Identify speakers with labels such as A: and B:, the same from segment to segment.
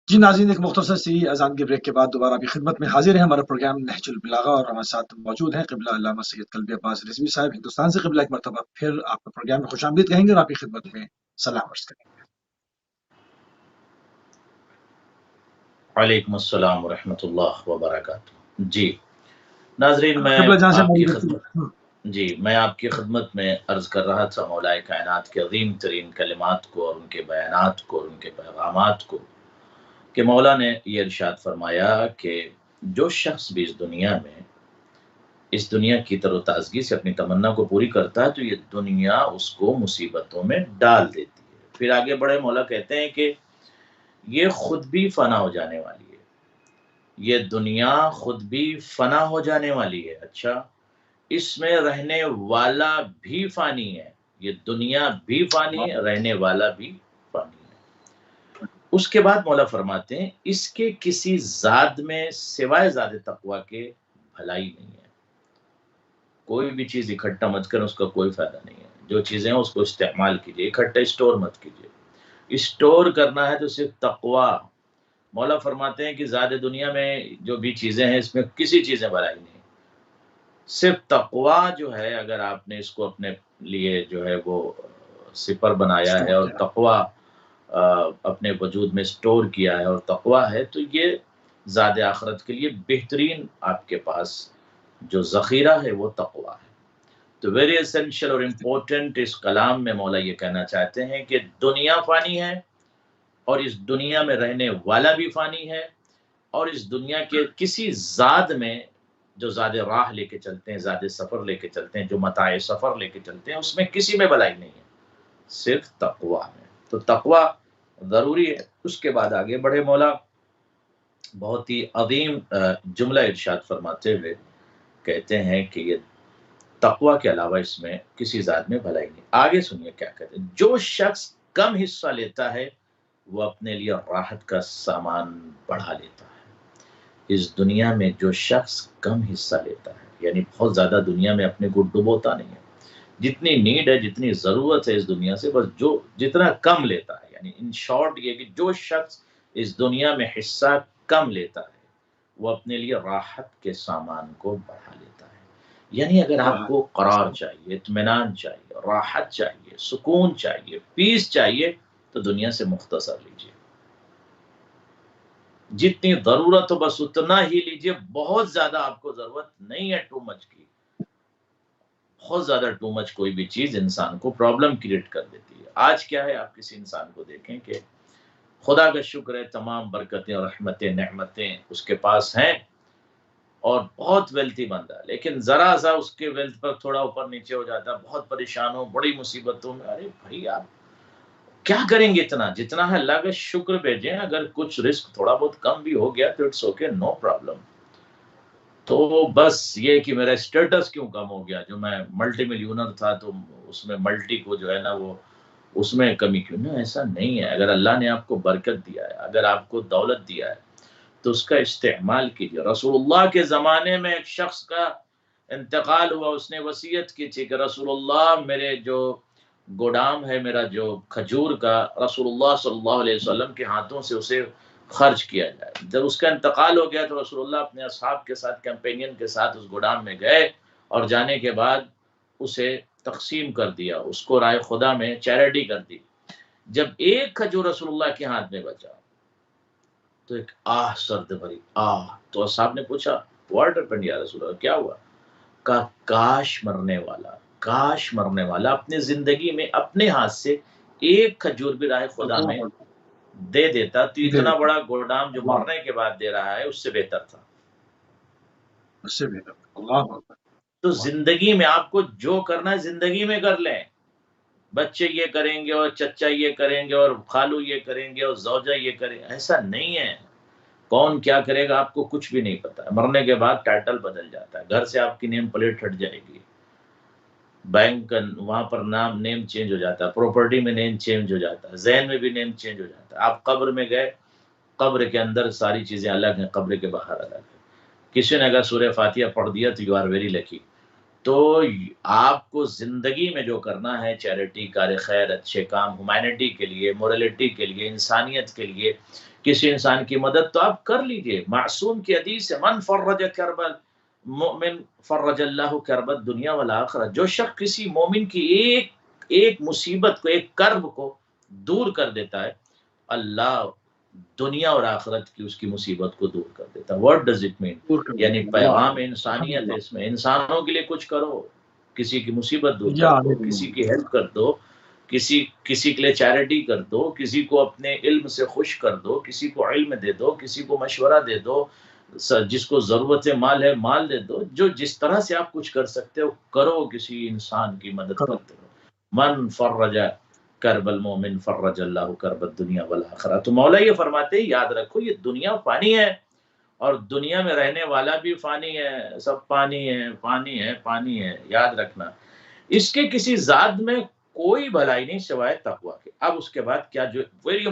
A: جی ناظرین، ایک مختصر سی اذان کے بریک کے بعد دوبارہ بھی خدمت میں حاضر ہیں ہمارا پروگرام نہج البلاغہ، اور ہمارے ساتھ موجود ہیں قبلہ علامہ سید قلبی عباس رضوی صاحب ہندوستان سے۔ قبلہ ایک مرتبہ پھر آپ کو پروگرام میں خوش آمدید کہیں گے اور آپ کی خدمت میں سلام عرض کریں گے۔
B: وعلیکم السلام ورحمۃ اللہ وبرکاتہ۔ جی ناظرین،
A: قبلہ جہاں سے ہماری
B: میں آپ کی خدمت میں عرض کر رہا تھا مولا کائنات کے عظیم ترین کلمات کو اور ان کے بیانات کو اور ان کے پیغامات کو، کہ مولا نے یہ ارشاد فرمایا کہ جو شخص بھی اس دنیا کی تر و تازگی سے اپنی تمنا کو پوری کرتا ہے تو یہ دنیا اس کو مصیبتوں میں ڈال دیتی ہے۔ پھر آگے بڑے مولا کہتے ہیں کہ یہ خود بھی فنا ہو جانے والی ہے، یہ دنیا خود بھی فنا ہو جانے والی ہے۔ اچھا، اس میں رہنے والا بھی فانی ہے، یہ دنیا بھی فانی ہے، رہنے والا بھی فانی ہے۔ اس کے بعد مولا فرماتے ہیں اس کے کسی ذات میں سوائے ذات تقوی کے بھلائی نہیں ہے۔ کوئی بھی چیز اکٹھا مت کریں، اس کا کوئی فائدہ نہیں ہے۔ جو چیزیں ہیں اس کو استعمال کیجئے، اکٹھا اسٹور مت کیجئے۔ اسٹور کرنا ہے تو صرف تقوی۔ مولا فرماتے ہیں کہ زیادہ دنیا میں جو بھی چیزیں ہیں اس میں کسی چیز میں بھلائی نہیں، صرف تقوی جو ہے، اگر آپ نے اس کو اپنے لیے جو ہے وہ سپر بنایا ہے اور تقوی اپنے وجود میں اسٹور کیا ہے اور تقوی ہے، تو یہ زاد آخرت کے لیے بہترین آپ کے پاس جو ذخیرہ ہے وہ تقوی ہے۔ تو ویری اسینشل اور امپورٹنٹ اس کلام میں مولا یہ کہنا چاہتے ہیں کہ دنیا فانی ہے اور اس دنیا میں رہنے والا بھی فانی ہے، اور اس دنیا کے کسی زاد میں جو زاد راہ لے کے چلتے ہیں، زاد سفر لے کے چلتے ہیں، جو متاع سفر لے کے چلتے ہیں، اس میں کسی میں بھلائی نہیں ہے، صرف تقوی میں۔ تو تقوی ضروری ہے۔ اس کے بعد آگے بڑھے مولا بہت ہی عظیم جملہ ارشاد فرماتے ہوئے کہتے ہیں کہ یہ تقوی کے علاوہ اس میں کسی ذات میں بھلائی نہیں۔ آگے سنیے کیا کہتے ہیں، جو شخص کم حصہ لیتا ہے وہ اپنے لیے راحت کا سامان بڑھا لیتا ہے۔ اس دنیا میں جو شخص کم حصہ لیتا ہے، یعنی بہت زیادہ دنیا میں اپنے کو ڈبوتا نہیں ہے، جتنی نیڈ ہے، جتنی ضرورت ہے اس دنیا سے، بس جو جتنا کم لیتا ہے، یعنی ان شارٹ یہ کہ جو شخص اس دنیا میں حصہ کم لیتا ہے وہ اپنے لیے راحت کے سامان کو بڑھا لیتا ہے۔ یعنی اگر آپ کو قرار چاہیے، اطمینان چاہیے، راحت چاہیے، سکون چاہیے، پیس چاہیے، تو دنیا سے مختصر لیجیے، جتنی ضرورت ہو بس اتنا ہی لیجیے۔ بہت زیادہ آپ کو ضرورت نہیں ہے ٹو مچ کی، بہت زیادہ ٹو مچ کوئی بھی چیز انسان کو پرابلم کریٹ کر دیتی ہے۔ آج کیا ہے، آپ کسی انسان کو دیکھیں کہ خدا کا شکر ہے تمام برکتیں اور رحمتیں نعمتیں اس کے پاس ہیں اور بہت ویلتھی بندہ ہے، لیکن ذرا سا اس کے ویلتھ پر تھوڑا اوپر نیچے ہو جاتا ہے، بہت پریشان ہو، بڑی مصیبتوں میں۔ ارے بھائی آپ کیا کریں گے اتنا؟ جتنا ہے اللہ کا شکر بھیجیں، اگر کچھ رزق تھوڑا بہت کم بھی ہو گیا تو اٹس اوکے، نو پرابلم۔ تو بس یہ کہ میرا اسٹیٹس کیوں کم ہو گیا، جو میں ملٹی ملینر تھا تو اس میں ملٹی کو جو ہے نا وہ اس میں کمی کیوں؟ نہیں، ایسا نہیں ہے۔ اگر اللہ نے آپ کو برکت دیا ہے، اگر آپ کو دولت دیا ہے تو اس کا استعمال کیجیے۔ رسول اللہ کے زمانے میں ایک شخص کا انتقال ہوا، اس نے وصیت کی تھی کہ رسول اللہ میرے جو گودام ہے، میرا جو کھجور کا، رسول اللہ صلی اللہ علیہ وسلم کے ہاتھوں سے اسے خرچ کیا جائے۔ جب اس کا انتقال ہو گیا تو رسول اللہ اپنے اصحاب کے ساتھ، کمپینین کے ساتھ اس گودام میں گئے اور جانے کے بعد اسے تقسیم کر دیا، اس کو رائے خدا میں چیریٹی کر دی۔ جب ایک کھجور رسول اللہ کے ہاتھ میں بچا تو ایک آہ سرد بھری آہ، تو اصحاب نے پوچھا واٹ ہیپنڈ یا رسول اللہ، کیا ہوا؟ کہا کاش مرنے والا اپنے زندگی میں اپنے ہاتھ سے ایک کھجور بھی راہ خدا میں دے دیتا تو اتنا بڑا گودام جو مرنے کے بعد دے رہا ہے اس سے بہتر تھا۔ تو زندگی میں آپ کو جو کرنا ہے زندگی میں کر لیں۔ بچے یہ کریں گے اور چچا یہ کریں گے اور خالو یہ کریں گے اور زوجہ یہ کریں گے، ایسا نہیں ہے۔ کون کیا کرے گا آپ کو کچھ بھی نہیں پتا ہے۔ مرنے کے بعد ٹائٹل بدل جاتا ہے، گھر سے آپ کی نیم پلیٹ ہٹ جائے گی، بینک کا وہاں پر نیم چینج ہو جاتا ہے، پراپرٹی میں نیم چینج ہو جاتا ہے، ذہن میں بھی نیم چینج ہو جاتا ہے۔ آپ قبر میں گئے، قبر کے اندر ساری چیزیں الگ ہیں، قبر کے باہر الگ ہے۔ کسی نے اگر سورہ فاتحہ پڑھ دیا تو یو آر ویری لکی، تو آپ کو زندگی میں جو کرنا ہے، چیریٹی، کار خیر، اچھے کام، ہیومینٹی کے لیے، مورلٹی کے لیے، انسانیت کے لیے، کسی انسان کی مدد تو آپ کر لیجئے۔ معصوم کی حدیث ہے، من فرج کرب المؤمن فرج اللہ کربت دنیا والآخرہ، جو شخص کسی مومن کی ایک مصیبت کو، ایک کرب کو دور کر دیتا ہے، اللہ دنیا اور آخرت کی اس کی مصیبت کو دور کر دیتا ہے۔ What does it mean?
A: دور کر
B: یعنی
A: دیتے ہیں۔ اللہ
B: پیغام
A: الحمد
B: انسانیت ہے
A: للہ
B: اس میں، انسانوں کے لیے کچھ کرو، کسی کی مصیبت دور
A: یا
B: کر دو،
A: علیہ
B: کسی کی ہیلپ کر دو، کسی کے لیے چیریٹی کر دو، کسی کو اپنے علم سے خوش کر دو، کسی کو علم دے دو، کسی کو مشورہ دے دو، جس کو ضرورت مال ہے مال دے دو، جو جس طرح سے آپ کچھ کر سکتے ہو کرو، کسی انسان کی مدد
A: کرو۔
B: کرتے ہو۔ من فرج کرب المومن فرج اللہ کرب الدنیا والآخرہ۔ تو مولا یہ فرماتے ہیں یاد رکھو یہ دنیا فانی ہے، اور دنیا میں رہنے والا بھی فانی ہے، سب پانی ہے، پانی ہے، پانی ہے، یاد رکھنا۔ اس کے کسی ذات میں کوئی بھلائی نہیں سوائے تقویٰ کے۔ اب اس کے بعد کیا، جو very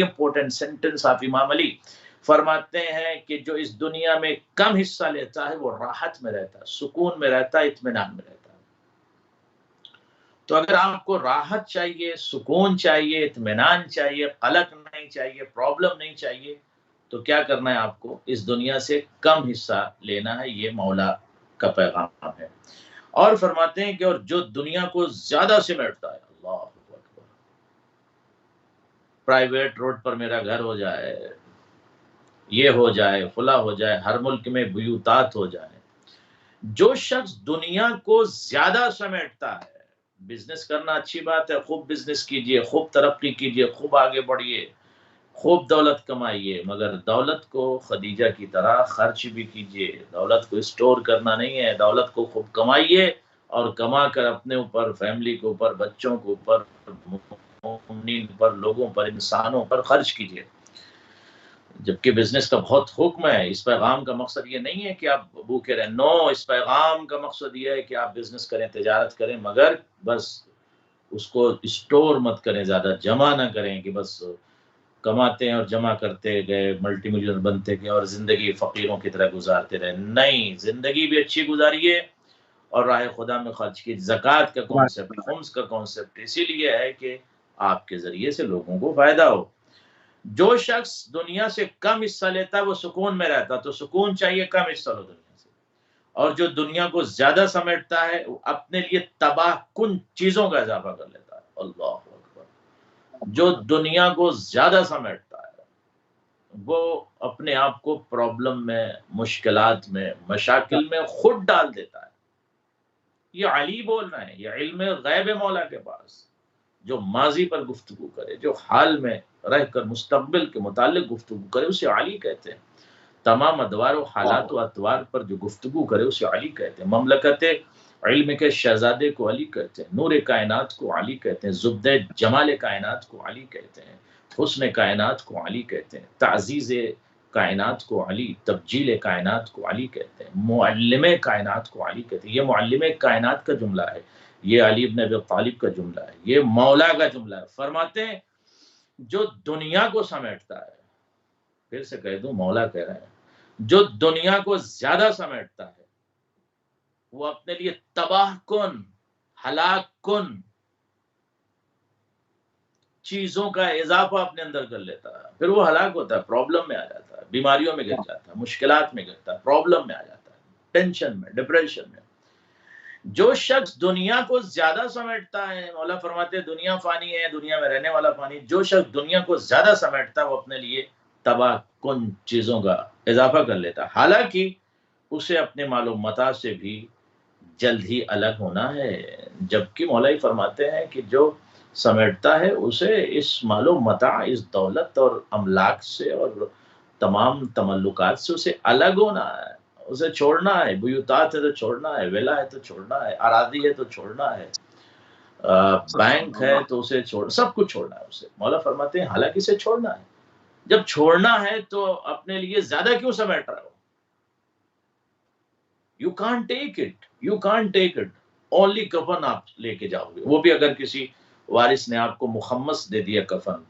B: important sentence of Imam علی فرماتے ہیں کہ جو اس دنیا میں کم حصہ لیتا ہے وہ راحت میں رہتا ہے، سکون میں رہتا ہے، اطمینان میں رہتا ہے۔ تو اگر آپ کو راحت چاہیے، سکون چاہیے، اطمینان چاہیے، قلق نہیں چاہیے، پرابلم نہیں چاہیے، تو کیا کرنا ہے آپ کو؟ اس دنیا سے کم حصہ لینا ہے، یہ مولا کا پیغام ہے۔ اور فرماتے ہیں کہ اور جو دنیا کو زیادہ سمیٹتا ہے، اللہ اکبر، پرائیویٹ روڈ پر میرا گھر ہو جائے، یہ ہو جائے، فلاں ہو جائے، ہر ملک میں بیوتات ہو جائے، جو شخص دنیا کو زیادہ سمیٹتا ہے، بزنس کرنا اچھی بات ہے، خوب بزنس کیجئے، خوب ترقی کیجئے، خوب آگے بڑھیے، خوب دولت کمائیے، مگر دولت کو خدیجہ کی طرح خرچ بھی کیجئے۔ دولت کو اسٹور کرنا نہیں ہے، دولت کو خوب کمائیے، اور کما کر اپنے اوپر، فیملی کے اوپر، بچوں کے اوپر، مومنین پر، لوگوں پر، انسانوں پر خرچ کیجئے۔ جبکہ بزنس کا بہت حکم ہے، اس پیغام کا مقصد یہ نہیں ہے کہ آپ بھوکے رہیں، نو، اس پیغام کا مقصد یہ ہے کہ آپ بزنس کریں، تجارت کریں، مگر بس اس کو اسٹور مت کریں، زیادہ جمع نہ کریں کہ بس کماتے ہیں اور جمع کرتے گئے، ملٹی ملینر بنتے گئے اور زندگی فقیروں کی طرح گزارتے رہے۔ نہیں، زندگی بھی اچھی گزاریے اور راہ خدا میں خرچ کی۔ زکوٰۃ کا کانسیپٹ، خمس کا کانسیپٹ اسی لیے ہے کہ آپ کے ذریعے سے لوگوں کو فائدہ ہو۔ جو شخص دنیا سے کم حصہ لیتا ہے وہ سکون میں رہتا، تو سکون چاہیے، کم حصہ لو دنیا سے۔ اور جو دنیا کو زیادہ سمیٹتا ہے وہ اپنے لیے تباہ کن چیزوں کا اضافہ کر لیتا ہے۔ اللہ اکبر۔ جو دنیا کو زیادہ سمیٹتا ہے وہ اپنے آپ کو پرابلم میں، مشکلات میں، مشاکل میں خود ڈال دیتا ہے۔ یہ علی بول رہے ہیں، یہ علم غیب مولا کے پاس، جو ماضی پر گفتگو کرے، جو حال میں رہ کر مستقبل کے متعلق گفتگو کرے، اسے علی کہتے ہیں۔ تمام ادوار و حالات و اطوار پر جو گفتگو کرے اسے علی کہتے ہیں۔ مملکت علم کے شہزادے کو علی کہتے ہیں، نور کائنات کو علی کہتے ہیں، زبدہ جمال کائنات کو علی کہتے ہیں، حسن کائنات کو علی کہتے ہیں، تعزیز کائنات کو علی، تبجیل کائنات کو علی کہتے ہیں، معلم کائنات کو علی کہتے ہیں۔ یہ معلم کائنات کا جملہ ہے، یہ علی بن ابی طالب کا جملہ ہے، یہ مولا کا جملہ ہے۔ فرماتے ہیں جو دنیا کو سمیٹتا ہے، پھر سے کہہ دوں، مولا کہہ رہے ہیں، جو دنیا کو زیادہ سمیٹتا ہے وہ اپنے لیے تباہ کن، ہلاک کن چیزوں کا اضافہ اپنے اندر کر لیتا ہے، پھر وہ ہلاک ہوتا ہے، پرابلم میں آ جاتا ہے، بیماریوں میں گر جاتا ہے، مشکلات میں گرتا ہے، پرابلم میں آ جاتا ہے، ٹینشن میں، ڈپریشن میں۔ جو شخص دنیا کو زیادہ سمیٹتا ہے، مولا فرماتے ہیں دنیا فانی ہے، دنیا میں رہنے والا فانی، جو شخص دنیا کو زیادہ سمیٹتا ہے وہ اپنے لیے تباہ کن چیزوں کا اضافہ کر لیتا ہے، حالانکہ اسے اپنے مال و متاع سے بھی جلد ہی الگ ہونا ہے۔ جبکہ مولا فرماتے ہیں کہ جو سمیٹتا ہے اسے اس مال و متاع، اس دولت اور املاک سے اور تمام تملکات سے اسے الگ ہونا ہے، اسے چھوڑنا ہے، بیوتات ہے تو چھوڑنا ہے، ولا ہے تو چھوڑنا ہے، اراضی ہے تو چھوڑنا ہے، بینک ہے تو اسے سب کچھ چھوڑنا ہے اسے۔ مولا فرماتے ہیں حالانکہ اسے چھوڑنا ہے، جب چھوڑنا ہے تو اپنے لیے زیادہ کیوں سمیٹ رہا ہو؟ You can't take it, you can't take it, only کفن آپ لے کے جاؤ گے، وہ بھی اگر کسی وارث نے آپ کو مخمس دے دیا کفن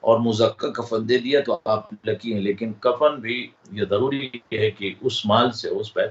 B: اور مزکا کفن دے دیا تو آپ لکی ہیں، لیکن کفن بھی یہ ضروری ہے کہ اس مال سے، اس پیسے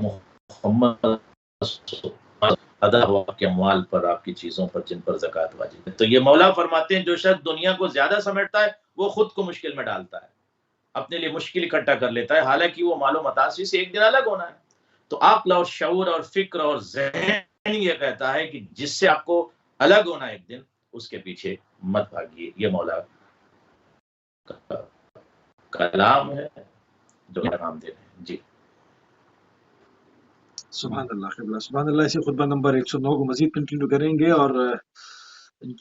B: محمد ادا ہوا آپ کے اموال پر، آپ کی چیزوں پر جن پر زکوٰۃ واجب ہے۔ تو یہ مولا فرماتے ہیں جو شخص دنیا کو زیادہ سمیٹتا ہے وہ خود کو مشکل میں ڈالتا ہے، اپنے لیے مشکل اکٹھا کر لیتا ہے، حالانکہ وہ مال و متاع سے ایک دن الگ ہونا ہے۔ تو عقل اور شعور اور فکر اور ذہن یہ کہتا ہے کہ جس سے آپ کو الگ ہونا ایک دن، اس کے پیچھے مت بھاگیے۔ یہ مولا کا کلام ہے جو پیغام دے رہے ہیں۔ جی
A: سبحان اللہ قبلہ، سبحان اللہ۔ اسی خطبہ نمبر 109 کو مزید کنٹینیو کریں گے۔ اور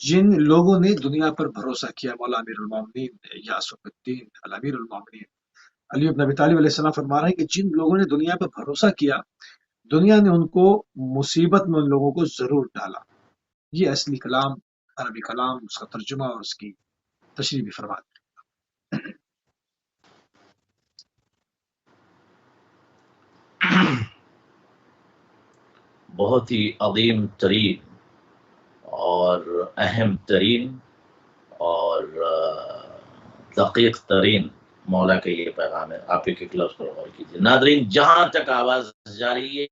A: جن لوگوں نے دنیا پر بھروسہ کیا، مولا امیر المومنین یاسف الدین الامیر المومنین علی بن ابی طالب علیہ السلام فرما رہے ہیں کہ جن لوگوں نے دنیا پر بھروسہ کیا، دنیا نے ان کو مصیبت میں ان لوگوں کو ضرور ڈالا۔ یہ اصلی کلام، عربی کلام، اس کا ترجمہ اور اس کی تشریح بھی فرما دیں۔
B: بہت ہی عظیم ترین اور اہم ترین اور دقیق ترین مولا کا یہ پیغام ہے۔ آپ ایک ایک لفظ پر غور کیجیے۔ ناظرین، جہاں تک آواز جاری ہے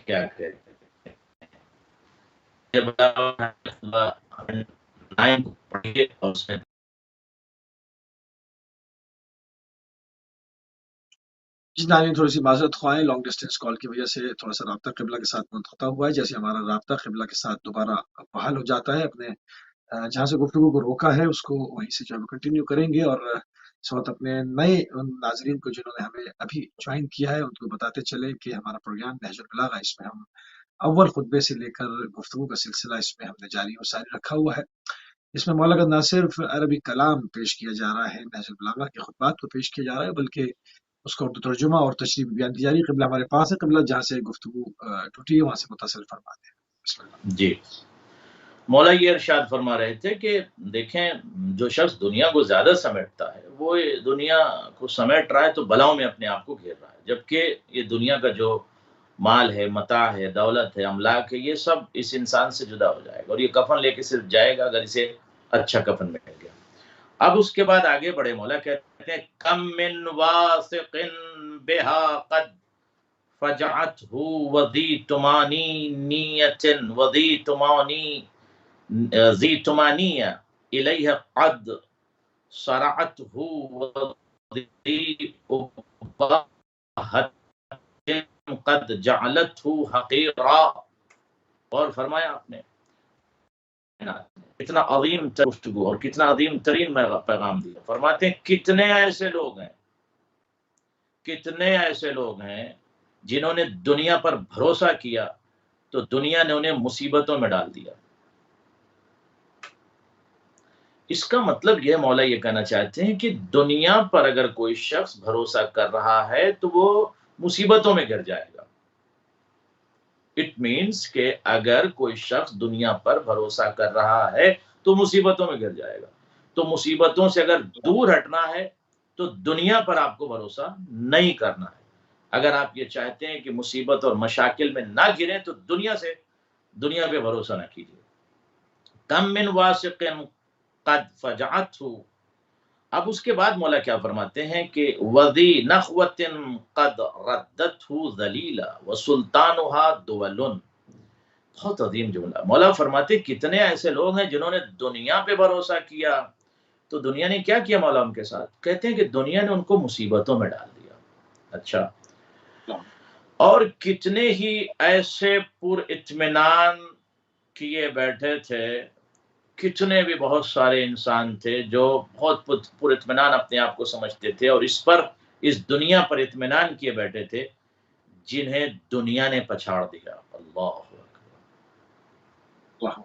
B: کیا کہتے ہیں
A: جی ناظرین، تھوڑی سی معذرت خواہیں، لانگ ڈسٹینس کال کی وجہ سے تھوڑا سا رابطہ قبلہ کے ساتھ منقطع ہوا ہے۔ جیسے ہمارا رابطہ قبلہ کے ساتھ دوبارہ بحال ہو جاتا ہے، اپنے جہاں سے گفتگو کو روکا ہے اس کو وہیں سے جو ہم کنٹینیو کریں گے۔ اور اس وقت اپنے نئے ان ناظرین کو جنہوں نے ہمیں ابھی جوائن کیا ہے ان کو بتاتے چلیں کہ ہمارا پروگرام نہج البلاغہ، اس میں ہم اول خطبے سے لے کر گفتگو کا سلسلہ اس میں ہم نے جاری و ساری رکھا ہوا ہے۔ اس میں مولا کا نہ صرف عربی کلام پیش کیا جا رہا ہے، نہج البلاغہ کے خطبات کو پیش کیا جا رہا ہے، بلکہ اس کا اردو ترجمہ اور تشریح بیان کی جاری۔ قبلہ ہمارے پاس ہے، قبلہ جہاں سے گفتگو ٹوٹی ہے وہاں سے متصل فرماتے ہیں۔ بسم اللہ۔
B: جی، مولا یہ ارشاد فرما رہے تھے کہ دیکھیں، جو شخص دنیا کو زیادہ سمیٹتا ہے وہ دنیا کو سمیٹ رہا ہے تو بلاؤں میں اپنے آپ کو گھیر رہا ہے، جبکہ یہ دنیا کا جو مال ہے، متاع ہے، دولت ہے، املاک ہے، یہ سب اس انسان سے جدا ہو جائے گا اور یہ کفن لے کے صرف جائے گا اگر اسے اچھا کفن مل گیا۔ اب اس کے بعد آگے بڑے مولا کہتے ہیں کم من واثق بہا قد فجعته وذی تمانیہ الیہ قد صرعته وذی اباحت قد جعلته حقیرا۔ اور فرمایا آپ نے کتنا عظیم گفتگو اور کتنا عظیم ترین پیغام دیا۔ فرماتے ہیں کتنے ایسے لوگ ہیں جنہوں نے دنیا پر بھروسہ کیا تو دنیا نے انہیں مصیبتوں میں ڈال دیا۔ اس کا مطلب یہ مولا یہ کہنا چاہتے ہیں کہ دنیا پر اگر کوئی شخص بھروسہ کر رہا ہے تو وہ مصیبتوں میں گر جائے گا۔ اٹ مینس کہ اگر کوئی شخص دنیا پر بھروسہ کر رہا ہے تو مصیبتوں میں گر جائے گا۔ تو مصیبتوں سے اگر دور ہٹنا ہے تو دنیا پر آپ کو بھروسہ نہیں کرنا ہے۔ اگر آپ یہ چاہتے ہیں کہ مصیبت اور مشاکل میں نہ گریں تو دنیا پہ بھروسہ نہ کیجیے۔ کم من واثق قد فجعته۔ اب اس کے بعد مولا کیا فرماتے ہیں کہ وذی نخوت قد ردته ذلیلا وسلطانها دول۔ بہت عظیم جملہ۔ مولا فرماتے کتنے ایسے لوگ ہیں جنہوں نے دنیا پہ بھروسہ کیا تو دنیا نے کیا کیا مولا ان کے ساتھ؟ کہتے ہیں کہ دنیا نے ان کو مصیبتوں میں ڈال دیا۔ اچھا، اور کتنے ہی ایسے پر اطمینان کیے بیٹھے تھے، کتنے بھی بہت سارے انسان تھے جو بہت پر اطمینان اپنے آپ کو سمجھتے تھے اور اس دنیا پر اطمینان کیے بیٹھے تھے جنہیں دنیا نے پچھاڑ دیا۔ اللہ
A: اللہ۔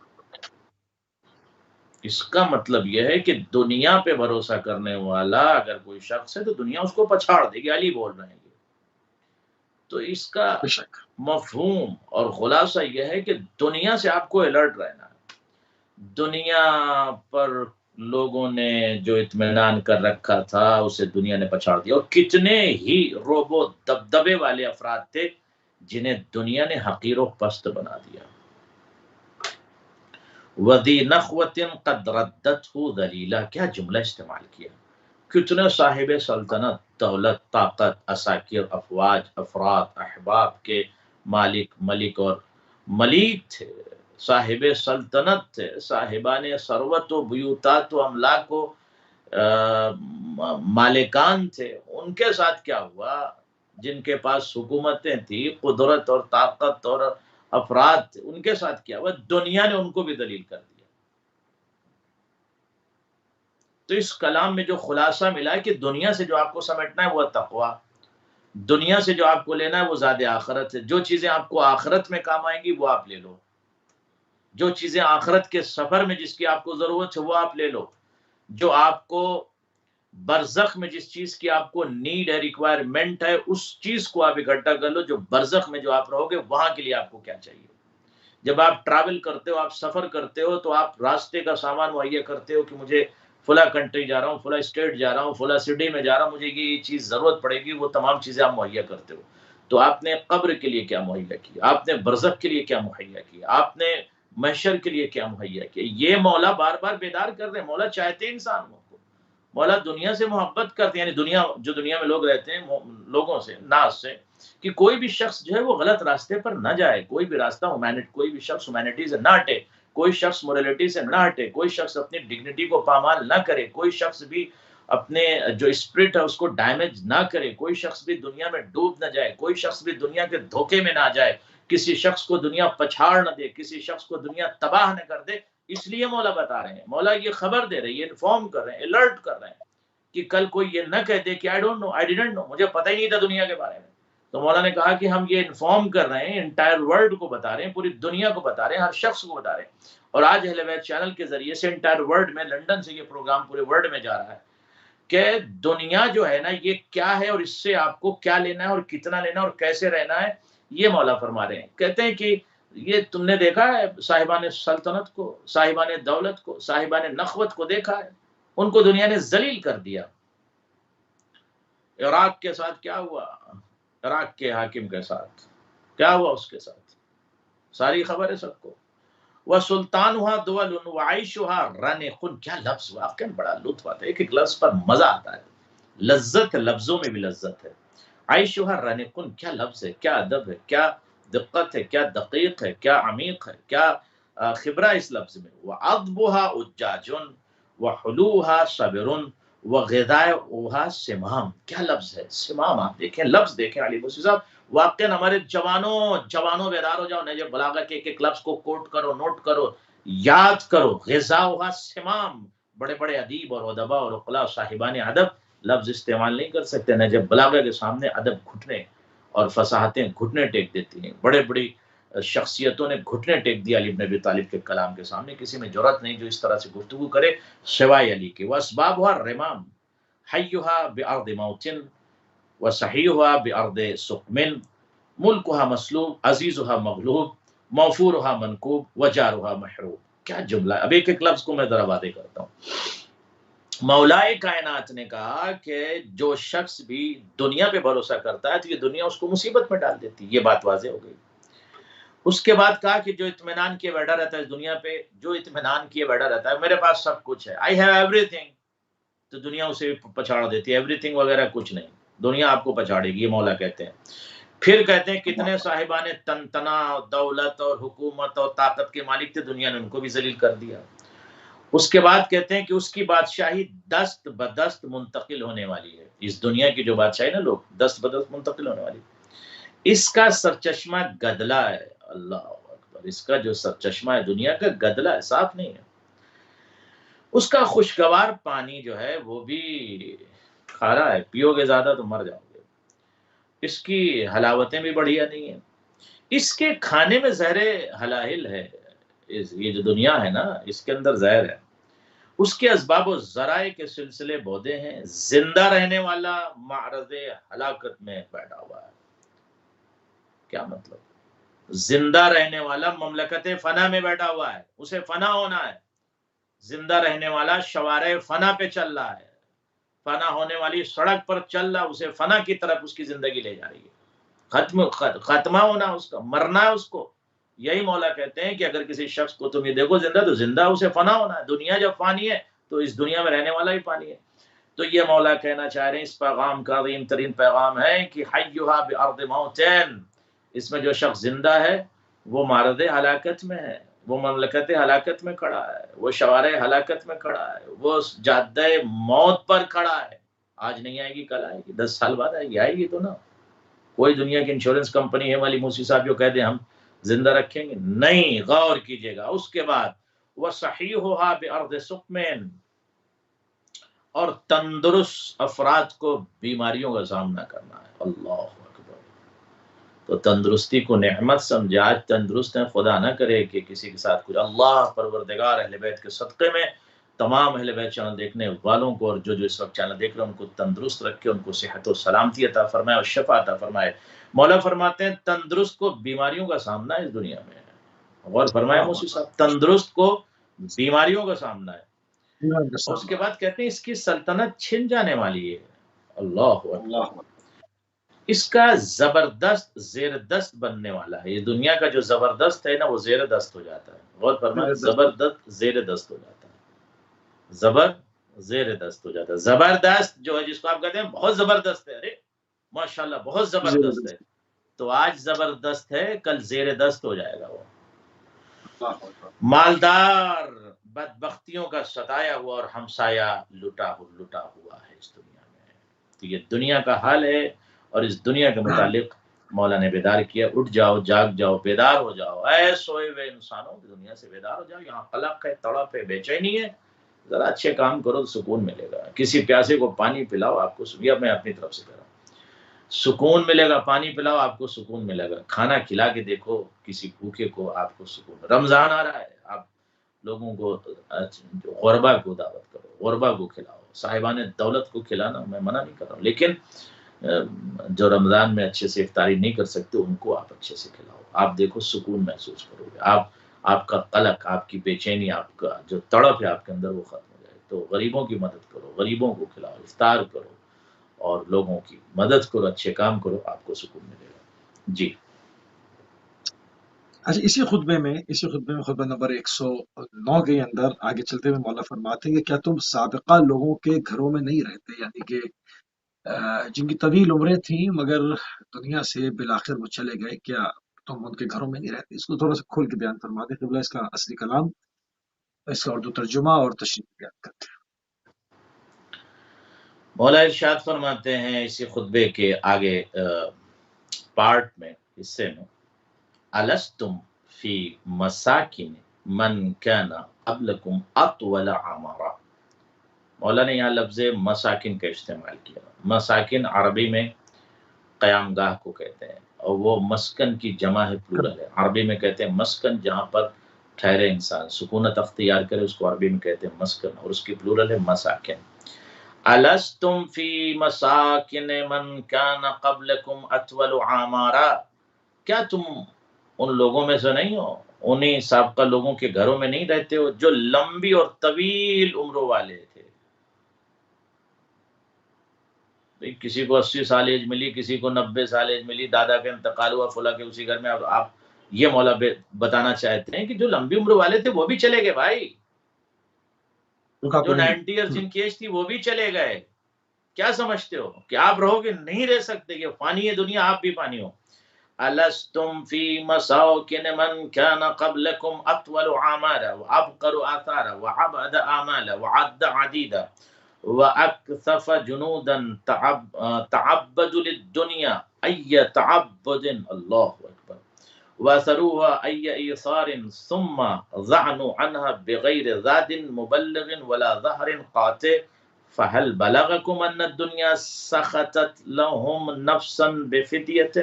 B: اس کا مطلب یہ ہے کہ دنیا پہ بھروسہ کرنے والا اگر کوئی شخص ہے تو دنیا اس کو پچھاڑ دے گی۔ علی بول رہے ہیں۔ تو اس کا
A: بے شک
B: مفہوم اور خلاصہ یہ ہے کہ دنیا سے آپ کو الرٹ رہنا ہے۔ دنیا پر لوگوں نے جو اطمینان کر رکھا تھا اسے دنیا نے پچھاڑ دیا، اور کتنے ہی روب و دبدبے والے افراد تھے جنہیں دنیا نے حقیر و پست بنا دیا. وَذِي نَخْوَةٍ قَدْ رَدَّتْهُ ذَلِيلًا، کیا جملہ استعمال کیا. کتنے صاحب سلطنت، دولت، طاقت، عساکر، افواج، افراد، احباب کے مالک، ملک اور ملیک تھے، صاحب سلطنت تھے، صاحبان ثروت و بیوتات و املاک و مالکان تھے. ان کے ساتھ کیا ہوا؟ جن کے پاس حکومتیں تھی، قدرت اور طاقت اور افراد تھے، ان کے ساتھ کیا ہوا؟ دنیا نے ان کو بھی ذلیل کر دیا. تو اس کلام میں جو خلاصہ ملا ہے کہ دنیا سے جو آپ کو سمیٹنا ہے وہ تقویٰ، دنیا سے جو آپ کو لینا ہے وہ زاد آخرت ہے. جو چیزیں آپ کو آخرت میں کام آئیں گی وہ آپ لے لو، جو چیزیں آخرت کے سفر میں جس کی آپ کو ضرورت ہے وہ آپ لے لو، جو آپ کو برزخ میں جس چیز کی آپ کو نیڈ ہے، ریکوائرمنٹ ہے، اس چیز کو آپ اکٹھا کر لو. جو برزخ میں جو آپ رہو گے وہاں کے لیے آپ کو کیا چاہیے. جب آپ ٹریول کرتے ہو، آپ سفر کرتے ہو، تو آپ راستے کا سامان مہیا کرتے ہو کہ مجھے فلاں کنٹری جا رہا ہوں، فلاں اسٹیٹ جا رہا ہوں، فلاں سٹی میں جا رہا ہوں، مجھے یہ چیز ضرورت پڑے گی، وہ تمام چیزیں آپ مہیا کرتے ہو. تو آپ نے قبر کے لیے کیا مہیا کیا، آپ نے برزخ کے لیے کیا مہیا کیا، آپ نے محشر کے لیے کیا مہیا کیا. یہ مولا بار بار بیدار کر رہے ہیں. مولا چاہتے ہیں انسان کو، مولا دنیا سے محبت کرتے ہیں، یعنی دنیا جو دنیا میں لوگ رہتے ہیں لوگوں سے، ناس سے، کہ کوئی بھی شخص جو ہے وہ غلط راستے پر نہ جائے. کوئی بھی راستہ کوئی بھی شخص ہیومینٹی سے نہ ہٹے، کوئی شخص موریلٹی سے نہ ہٹے، کوئی شخص اپنی ڈگنیٹی کو پامال نہ کرے، کوئی شخص بھی اپنے جو اسپرٹ ہے اس کو ڈیمیج نہ کرے، کوئی شخص بھی دنیا میں ڈوب نہ جائے، کوئی شخص بھی دنیا کے دھوکے میں نہ جائے، کسی شخص کو دنیا پچھاڑ نہ دے، کسی شخص کو دنیا تباہ نہ کر دے. اس لیے مولا بتا رہے ہیں، مولا یہ خبر دے رہے ہیں، یہ انفارم کر رہے ہیں، الرٹ کر رہے ہیں کہ کل کوئی یہ نہ کہہ دے کہ I don't know, I didn't know, مجھے پتہ ہی نہیں تھا دنیا کے بارے میں. تو مولا نے کہا کہ ہم یہ انفارم کر رہے ہیں، انٹائر ورلڈ کو بتا رہے ہیں، پوری دنیا کو بتا رہے ہیں، ہر شخص کو بتا رہے ہیں. اور آج اہل بیت چینل کے ذریعے سے انٹائر ورلڈ میں، لندن سے یہ پروگرام پورے ورلڈ میں جا رہا ہے کہ دنیا جو ہے نا یہ کیا ہے، اور اس سے آپ کو کیا لینا ہے اور کتنا لینا ہے اور کیسے رہنا ہے. یہ مولا فرما رہے ہیں. کہتے ہیں کہ یہ تم نے دیکھا ہے صاحبان سلطنت کو، صاحبان دولت کو، صاحبان نخوت کو دیکھا ہے، ان کو دنیا نے ذلیل کر دیا. عراق کے ساتھ کیا ہوا، عراق کے حاکم کے ساتھ کیا ہوا، اس کے ساتھ ساری خبر ہے سب کو. وَسُلْطَانُهَا دُوَلٌ وَعَيْشُهَا رَنِقٌ، کیا لفظ واقعا بڑا لطف آتا ہے، ایک ایک لفظ پر مزہ آتا ہے، لذت ہے، لفظوں میں بھی لذت ہے. عَيْشُهَا رَنِقٌ، کیا لفظ ہے، کیا ادب ہے، کیا دقت ہے، کیا دقیق ہے، کیا عمیق ہے، کیا خبرہ اس لفظ میں. وَعَضْبُهَا أُجَّاجٌ وَحُلُوهَا صَبْرٌ وَغِذَاؤُهَا سِمَامٌ، کیا لفظ ہے. سمام، آپ دیکھیں لفظ دیکھیں علی بوسی صاحب. واقعا ہمارے جوانوں بیدار ہو جاؤ، نجف بلاغہ کے ایک ایک لفظ کو کوٹ کرو، نوٹ کرو، یاد کرو. غذاؤہا سمام، بڑے بڑے ادیب اور ادبا اور عقلاء صاحبان ادب لفظ استعمال نہیں کر سکتے. نجف بلاغہ کے سامنے ادب گھٹنے اور فصاحتیں گھٹنے ٹیک دیتی ہیں. بڑے بڑی شخصیتوں نے گھٹنے ٹیک دیا علی بن ابی طالب کے کلام کے سامنے. کسی میں جرأت نہیں جو اس طرح سے گفتگو کرے سوائے علی کے. واسبابها الرمام حیها بارض موت وصحیحها بارض سقم ملکها مسلوب عزیزها مغلوب موفورها منکوب وجارها محروب. کیا جملہ ہے. اب ایک ایک لفظ کو میں ذرا واضح کرتا ہوں. مولائے کائنات نے کہا کہ جو شخص بھی دنیا پہ بھروسہ کرتا ہے تو یہ دنیا اس کو مصیبت میں ڈال دیتی. یہ بات واضح ہو گئی. اس کے بعد کہا کہ جو اطمینان کیے بیٹھا رہتا ہے اس دنیا پہ، جو اطمینان کیے بیٹھا رہتا ہے میرے پاس سب کچھ ہے، آئی ہیو ایوری تھنگ، تو دنیا اسے پچھاڑ دیتی ہے. ایوری تھنگ وغیرہ کچھ نہیں، دنیا آپ کو پچھاڑے گی، یہ مولا کہتے ہیں. پھر کہتے ہیں کتنے صاحبان تنتنا دولت اور حکومت اور طاقت کے مالک تھے، دنیا نے ان کو بھی ذلیل کر دیا. اس کے بعد کہتے ہیں کہ اس کی بادشاہی دست بدست منتقل ہونے والی ہے. اس دنیا کی جو بادشاہی نا لوگ دست بدست منتقل ہونے والی. اس کا سرچشمہ گدلا ہے. اللہ اکبر. اس کا جو سرچشمہ ہے دنیا کا گدلا ہے، صاف نہیں ہے. اس کا خوشگوار پانی جو ہے وہ بھی کھارا ہے، پیو گے زیادہ تو مر جاؤ گے. اس کی حلاوتیں بھی بڑھیا نہیں ہیں. اس کے کھانے میں زہر حلاہل ہے. یہ جو دنیا ہے نا اس کے اندر زہر ہے. اس کے اسباب و ذرائع کے سلسلے بودے ہیں. زندہ رہنے والا معرض ہلاکت میں بیٹھا ہوا ہے. کیا مطلب؟ زندہ رہنے والا مملکت فنا میں بیٹھا ہوا ہے، اسے فنا ہونا ہے. زندہ رہنے والا شوارع فنا پہ چل رہا ہے، فنا ہونے والی سڑک پر چل رہا، اسے فنا کی طرف اس کی زندگی لے جا رہی ہے. خاتمہ ہونا اس کا، مرنا ہے اس کو. یہی مولا کہتے ہیں کہ اگر کسی شخص کو تم یہ دیکھو زندہ، تو زندہ اسے فنا ہونا ہے. دنیا جب فانی ہے تو اس دنیا میں رہنے والا ہی فانی ہے. تو یہ مولا کہنا چاہ رہے ہیں، اس پیغام کا عظیم ترین پیغام ہے کہ حیھا بارض موتین، اس میں جو شخص زندہ ہے وہ مارد ہلاکت میں ہے، وہ مملکت ہلاکت میں کھڑا ہے، وہ شوارع ہلاکت میں کھڑا ہے، وہ جادہ موت پر کھڑا ہے. آج نہیں آئے گی، کل آئے گی، 10 سال بعد آئے گی. آئے گی تو نا. کوئی دنیا کی انشورنس کمپنی ہے والی موسی صاحب جو کہہ دیں ہم زندہ رکھیں گے؟ نہیں. غور کیجئے گا. اس کے بعد وَصَحِيحُهَا بِأَرْضِ سُقْمٍ، اور تندرست افراد کو بیماریوں کا سامنا کرنا ہے. اللہ اکبر. تو تندرستی کو نعمت سمجھے. آج تندرست ہیں، خدا نہ کرے کہ کسی کے ساتھ کچھ. اللہ پروردگار اہل بیت کے صدقے میں تمام اہل بیت چینل دیکھنے والوں کو اور جو جو اس وقت چینل دیکھ رہے ہیں ان کو تندرست رکھے، ان کو صحت و سلامتی عطا فرمائے اور شفا عطا فرمائے. مولا فرماتے ہیں تندرست کو بیماریوں کا سامنا ہے اس دنیا میں. غور فرمائے موسی صاحب، تندرست کو بیماریوں کا سامنا ہے. اور اس کے بعد کہتے ہیں اس کی سلطنت چھن جانے والی ہے. اللہ اکبر. اس کا زبردست زیر دست بننے والا ہے. یہ دنیا کا جو زبردست ہے نا وہ زیر دست ہو جاتا ہے. غور فرمائے، زبردست زیر دست ہو جاتا ہے. زبر زیر دست ہو جاتا ہے. زبردست جو ہے جس کو آپ کہتے ہیں بہت زبردست ہے، ارے ماشاءاللہ بہت زبردست ہے، تو آج زبردست ہے، کل زیر دست ہو جائے گا. وہ مالدار بدبختیوں کا ستایا ہوا اور ہمسایہ لٹا ہوا ہے اس دنیا میں. تو یہ دنیا کا حال ہے اور اس دنیا کے متعلق مولا نے بیدار کیا. اٹھ جاؤ، جاگ جاؤ، بیدار ہو جاؤ اے سوئے ہوئے انسانوں، دنیا سے بیدار ہو جاؤ. یہاں قلق ہے، تڑپ ہے، بے چینی ہے. ذرا اچھے کام کرو تو سکون ملے گا. کسی پیاسے کو پانی پلاؤ، آپ کو میں اپنی طرف سے کر رہا ہوں، سکون ملے گا. پانی پلاؤ، آپ کو سکون ملے گا. کھانا کھلا کے دیکھو کسی بھوکے کو، آپ کو سکون. رمضان آ رہا ہے، آپ لوگوں کو غربا کو دعوت کرو، غربا کو کھلاؤ. صاحبان دولت کو کھلانا میں منع نہیں کر رہا ہوں، لیکن جو رمضان میں اچھے سے افطاری نہیں کر سکتے ان کو آپ اچھے سے کھلاؤ. آپ دیکھو سکون محسوس کرو گے. آپ کا قلق، آپ کی بے چینی، آپ کا جو تڑپ ہے آپ کے اندر وہ ختم ہو جائے. تو غریبوں کی مدد کرو، غریبوں کو کھلاؤ، افطار کرو اور لوگوں کی مدد کرو، اچھے کام کرو، آپ کو سکون ملے گا. جی.
A: اچھا، اسی خطبے میں خطبہ نمبر 109 کے اندر آگے چلتے ہوئے مولا فرماتے ہیں کہ کیا تم سابقہ لوگوں کے گھروں میں نہیں رہتے، یعنی کہ جن کی طویل عمریں تھیں مگر دنیا سے بالآخر وہ چلے گئے، کیا تم ان کے گھروں میں نہیں رہتے؟ اس کو تھوڑا سا کھول کے بیان فرما دیں قبلہ، اس کا اصلی کلام، اس کا اردو ترجمہ اور تشریح بیان کرتے ہیں.
B: مولا ارشاد فرماتے ہیں اسی خطبے کے آگے پارٹ میں، حصے میں، الستم فی مساکن من کان قبلکم اطول عمارا. مولا نے یہاں لفظ مساکن کا استعمال کیا. مساکن عربی میں قیام گاہ کو کہتے ہیں اور وہ مسکن کی جمع ہے، پلورل ہے. عربی میں کہتے ہیں مسکن، جہاں پر ٹھہرے انسان، سکونت اختیار کرے، اس کو عربی میں کہتے ہیں مسکن، اور اس کی پلورل ہے مساکن. الستم فی مساکن من کان قبلکم اطول عمارا، کیا تم ان لوگوں میں سے نہیں ہو، انہیں سابقہ لوگوں کے گھروں میں نہیں رہتے ہو جو لمبی اور طویل عمروں والے تھے. کسی کو 80 سال ایج ملی، کسی کو 90 سال ایج ملی، دادا کا انتقال ہوا فلاں کے اسی گھر میں. اور آپ یہ مولا بتانا چاہتے ہیں کہ جو لمبی عمر والے تھے وہ بھی چلے گئے بھائی. جو 90 ایئر جن کی ایج تھی وہ بھی چلے گئے. کیا سمجھتے ہو کہ آپ رہو گے؟ نہیں رہ سکتے، یہ فانی ہے دنیا، آپ بھی فانی ہو. الستم فی مساکن من کان قبلکم اطول عمارا وابقر آثارا وابعد آمالا وعد عدیدا وَأَكْثَفَ جُنُودًا تعبد للدنيا أي تعبد، اللہ اکبر، وَأَثَرُوهَا أي إيثار ثم ذعنوا عنها بغير زاد مبلغ ولا ظهر قاطع فهل بلغكم أن الدنيا سخطت لهم نفسا بفدية.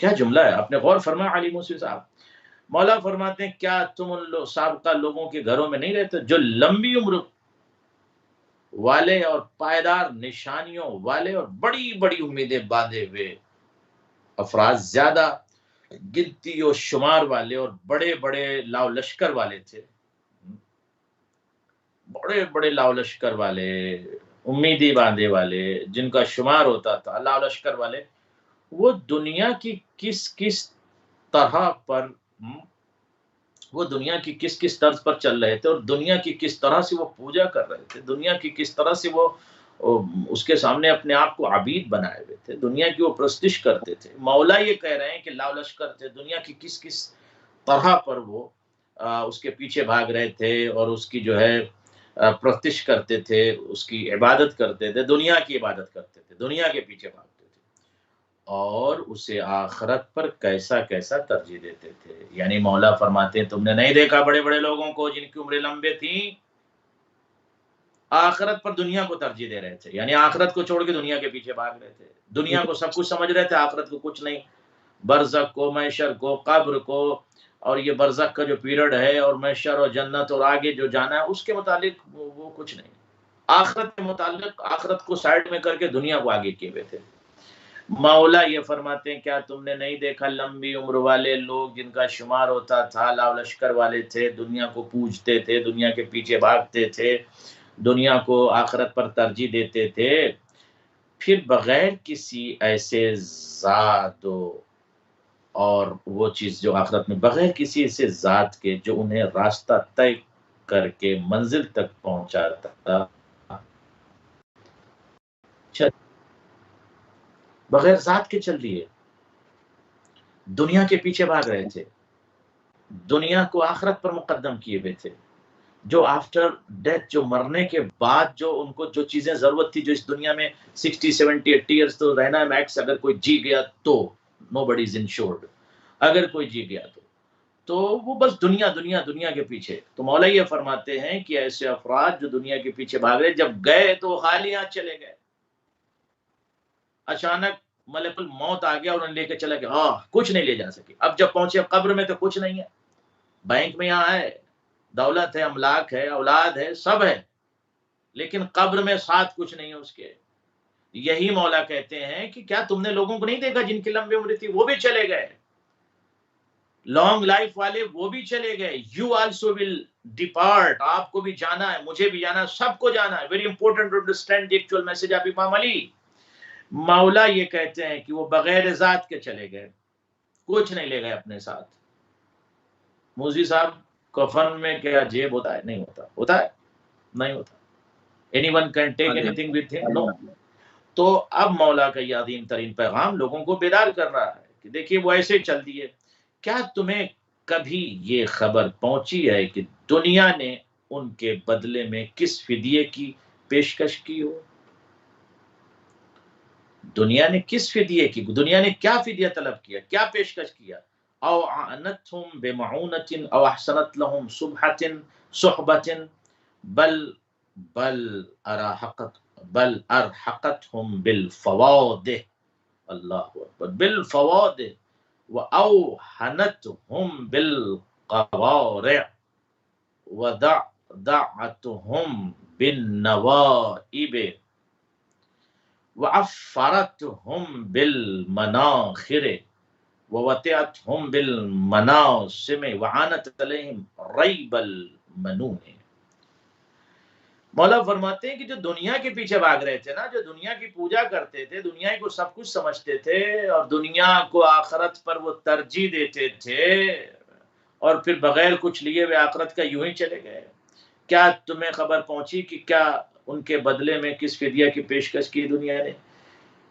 B: کیا جملہ ہے، آپ نے غور فرمایا علی موسی صاحب. مولا فرماتے ہیں کیا تم ان سابقہ لوگوں کے گھروں میں نہیں رہتے جو لمبی عمر والے اور پائیدار نشانیوں والے اور بڑی بڑی امیدیں باندھے ہوئے افراد، زیادہ گنتی و شمار والے اور بڑے بڑے لاؤ لشکر والے تھے، بڑے بڑے لاؤ لشکر والے، امیدی باندھے والے، جن کا شمار ہوتا تھا لاؤ لشکر والے. وہ دنیا کی کس طرح پر وہ دنیا کی کس طرز پر چل رہے تھے، اور دنیا کی کس طرح سے وہ پوجا کر رہے تھے، دنیا کی کس طرح سے وہ اس کے سامنے اپنے آپ کو عبید بنائے ہوئے تھے، دنیا کی وہ پرستش کرتے تھے۔ مولا یہ کہہ رہے ہیں کہ لاؤ لشکر تھے، دنیا کی کس طرح پر وہ اس کے پیچھے بھاگ رہے تھے اور اس کی جو ہے پرستش کرتے تھے، اس کی عبادت کرتے تھے، دنیا کی عبادت کرتے تھے، دنیا کے پیچھے بھاگتے تھے، اور اسے آخرت پر کیسا ترجیح دیتے تھے۔ یعنی مولا فرماتے ہیں تم نے نہیں دیکھا بڑے بڑے لوگوں کو جن کی عمریں لمبے تھیں، آخرت پر دنیا کو ترجیح دے رہے تھے، یعنی آخرت کو چھوڑ کے دنیا کے پیچھے بھاگ رہے تھے، دنیا کو سب کچھ سمجھ رہے تھے، آخرت کو کچھ نہیں، برزخ کو، محشر کو، قبر کو، اور یہ برزخ کا جو پیریڈ ہے اور محشر اور جنت اور آگے جو جانا ہے اس کے متعلق وہ کچھ نہیں، آخرت کے متعلق آخرت کو سائڈ میں کر کے دنیا کو آگے کیے ہوئے تھے۔ مولا یہ فرماتے ہیں کیا تم نے نہیں دیکھا لمبی عمر والے لوگ جن کا شمار ہوتا تھا، لاؤ لشکر والے تھے، دنیا کو پوجتے تھے، دنیا کے پیچھے بھاگتے تھے، دنیا کو آخرت پر ترجیح دیتے تھے، پھر بغیر کسی ایسے ذات اور وہ چیز جو آخرت میں بغیر کسی ایسے ذات کے جو انہیں راستہ طے کر کے منزل تک پہنچاتا تھا، بغیر ذات کے چل دیے، دنیا کے پیچھے بھاگ رہے تھے، دنیا کو آخرت پر مقدم کیے ہوئے تھے، جو آفٹر ڈیتھ، جو مرنے کے بعد جو ان کو جو چیزیں ضرورت تھی، جو اس دنیا میں 60 70 80 ایئرس تو رہنا ہے میکس، اگر کوئی جی گیا تو نو بڈی از انشورڈ، اگر کوئی جی گیا تو وہ بس دنیا کے پیچھے۔ تو مولا یہ فرماتے ہیں کہ ایسے افراد جو دنیا کے پیچھے بھاگ رہے، جب گئے تو خالی ہاتھ چلے گئے، اچانک ملک الموت آ گیا اور انہیں لے کے چلا گیا، کچھ نہیں لے جا سکے۔ اب جب پہنچے قبر میں تو کچھ نہیں ہے، بینک میں یہاں ہے، دولت ہے، املاک ہے، اولاد ہے، سب ہے، لیکن قبر میں ساتھ کچھ نہیں ہے اس کے۔ یہی مولا کہتے ہیں کہ کیا تم نے لوگوں کو نہیں دیکھا جن کی لمبی عمر تھی، وہ بھی چلے گئے، لانگ لائف والے وہ بھی چلے گئے، یو آلسو ول ڈپارٹ، آپ کو بھی جانا ہے، مجھے بھی جانا ہے، سب کو جانا ہے۔ Very important to understand the actual message of Imam Ali. مولا یہ کہتے ہیں کہ وہ بغیر ذات کے چلے گئے، کچھ نہیں لے گئے اپنے ساتھ۔ موزی صاحب کفن میں کیا جیب ہوتا ہے؟ نہیں ہوتا، ہوتا ہے؟ نہیں ہوتا۔ Anyone can take anything with him? No. تو اب مولا کا یہ عظیم ترین پیغام لوگوں کو بیدار کر رہا ہے کہ دیکھیے وہ ایسے چل دیے۔ کیا تمہیں کبھی یہ خبر پہنچی ہے کہ دنیا نے ان کے بدلے میں کس فدیے کی پیشکش کی ہو؟ دنیا نے کس فدیے کی، دنیا نے کیا فدیہ طلب کیا، کیا پیشکش کیا؟ او اعنتهم بمعونۃ او احسنت لهم صحبۃ بل ارحقتهم بالفواد، اللہ اکبر، بالفواد واوحنتهم بالقوارع ودعدعتهم بالنوائب وعفرتهم بالمناخر ووطئتهم بالمناصم وعانت علیہم ریب المنون۔ مولا فرماتے ہیں کہ جو دنیا کے پیچھے بھاگ رہے تھے نا، جو دنیا کی پوجا کرتے تھے، دنیا کو سب کچھ سمجھتے تھے اور دنیا کو آخرت پر وہ ترجیح دیتے تھے، اور پھر بغیر کچھ لیے ہوئے آخرت کا یوں ہی چلے گئے۔ کیا تمہیں خبر پہنچی کہ کیا ان کے بدلے میں کس فدیہ کی پیشکش کی دنیا نے،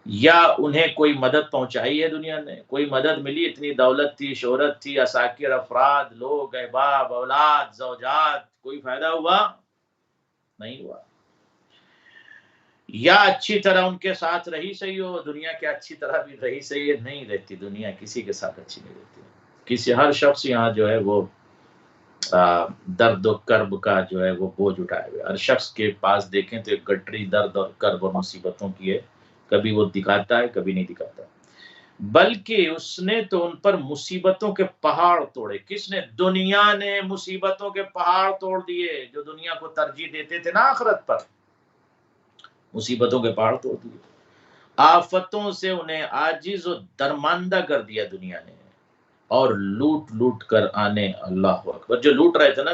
B: یا انہیں کوئی مدد پہنچائی ہے دنیا نے، کوئی مدد ملی؟ اتنی دولت تھی، شہرت تھی، عساکر، افراد، لوگ، احباب، اولاد، زوجات، کوئی فائدہ ہوا؟ نہیں ہوا۔ یا اچھی طرح ان کے ساتھ رہی صحیح ہو، دنیا کے اچھی طرح بھی رہی صحیح ہے، نہیں رہتی دنیا کسی کے ساتھ اچھی نہیں رہتی۔ کسی ہر شخص یہاں جو ہے وہ درد و کرب کا جو ہے وہ بوجھ اٹھائے ہوئے، ہر شخص کے پاس دیکھیں تو ایک گٹری درد اور کرب اور مصیبتوں کی ہے، کبھی وہ دکھاتا ہے، کبھی نہیں دکھاتا، بلکہ اس نے تو ان پر مصیبتوں کے پہاڑ توڑے۔ کس نے؟ دنیا نے مصیبتوں کے پہاڑ توڑ دیے، جو دنیا کو ترجیح دیتے تھے نا آخرت پر، مصیبتوں کے پہاڑ توڑ دیے، آفتوں سے انہیں عاجز و درماندہ کر دیا دنیا نے، اور لوٹ کر آنے، اللہ اکبر، جو لوٹ رہے تھے نا